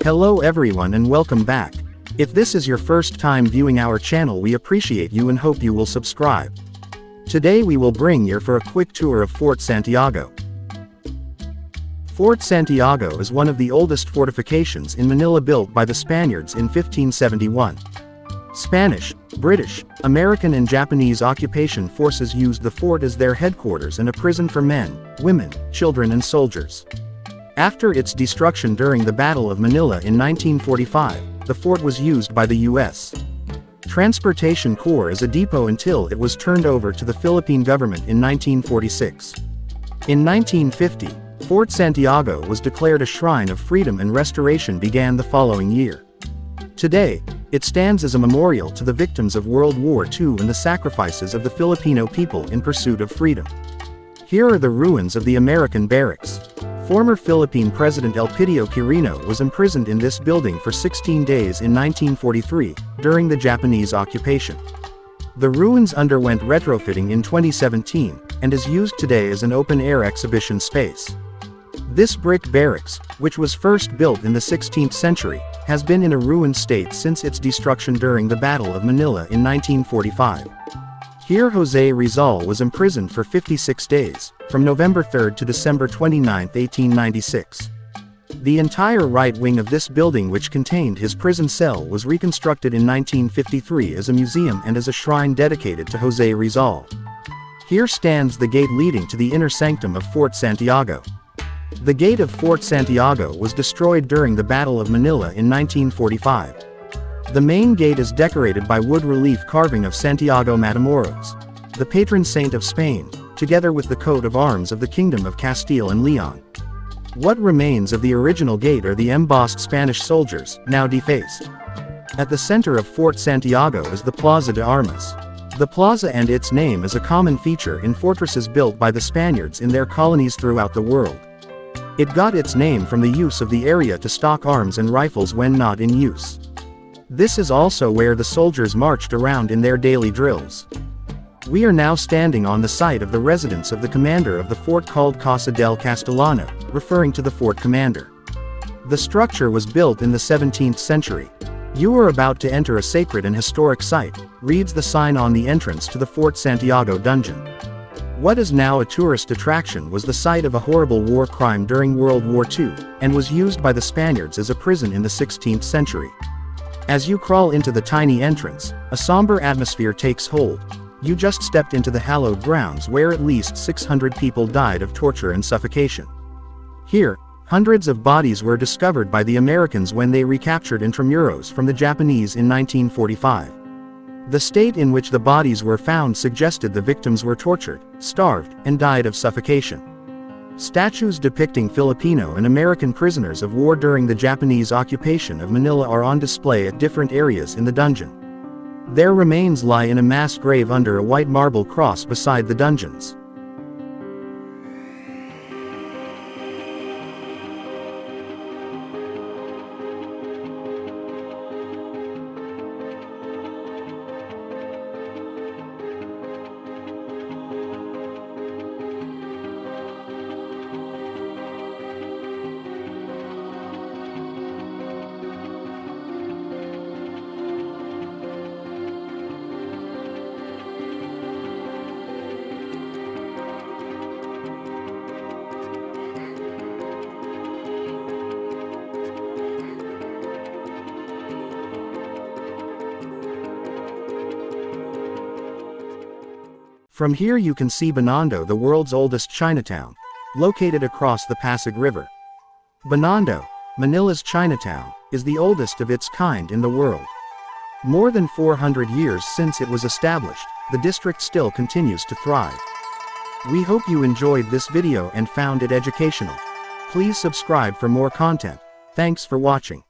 Hello everyone and welcome back. If this is your first time viewing our channel, we appreciate you and hope you will subscribe. Today we will bring you for a quick tour of Fort Santiago. Fort Santiago is one of the oldest fortifications in Manila, built by the Spaniards in 1571. Spanish, British, American and Japanese occupation forces used the fort as their headquarters and a prison for men, women, children and soldiers. After its destruction during the Battle of Manila in 1945, the fort was used by the U.S. Transportation Corps as a depot until it was turned over to the Philippine government in 1946. In 1950, Fort Santiago was declared a shrine of freedom and restoration began the following year. Today, it stands as a memorial to the victims of World War II and the sacrifices of the Filipino people in pursuit of freedom. Here are the ruins of the American Barracks. Former Philippine President Elpidio Quirino was imprisoned in this building for 16 days in 1943, during the Japanese occupation. The ruins underwent retrofitting in 2017, and is used today as an open-air exhibition space. This brick barracks, which was first built in the 16th century, has been in a ruined state since its destruction during the Battle of Manila in 1945. Here Jose Rizal was imprisoned for 56 days, from November 3 to December 29, 1896. The entire right wing of this building, which contained his prison cell, was reconstructed in 1953 as a museum and as a shrine dedicated to Jose Rizal. Here stands the gate leading to the inner sanctum of Fort Santiago. The gate of Fort Santiago was destroyed during the Battle of Manila in 1945. The main gate is decorated by wood relief carving of Santiago Matamoros, the patron saint of Spain, together with the coat of arms of the Kingdom of Castile and Leon. What remains of the original gate are the embossed Spanish soldiers, now defaced. At the center of Fort Santiago is the Plaza de Armas. The plaza and its name is a common feature in fortresses built by the Spaniards in their colonies throughout the world. It got its name from the use of the area to stock arms and rifles when not in use. This is also where the soldiers marched around in their daily drills. We are now standing on the site of the residence of the commander of the fort, called Casa del Castellano, referring to the fort commander. The structure was built in the 17th century. "You are about to enter a sacred and historic site," reads the sign on the entrance to the Fort Santiago dungeon. What is now a tourist attraction was the site of a horrible war crime during World War II, and was used by the Spaniards as a prison in the 16th century. As you crawl into the tiny entrance, a somber atmosphere takes hold. You just stepped into the hallowed grounds where at least 600 people died of torture and suffocation. Here, hundreds of bodies were discovered by the Americans when they recaptured Intramuros from the Japanese in 1945. The state in which the bodies were found suggested the victims were tortured, starved, and died of suffocation. Statues depicting Filipino and American prisoners of war during the Japanese occupation of Manila are on display at different areas in the dungeon. Their remains lie in a mass grave under a white marble cross beside the dungeons. From here you can see Binondo, the world's oldest Chinatown, located across the Pasig River. Binondo, Manila's Chinatown, is the oldest of its kind in the world. More than 400 years since it was established, the district still continues to thrive. We hope you enjoyed this video and found it educational. Please subscribe for more content. Thanks for watching.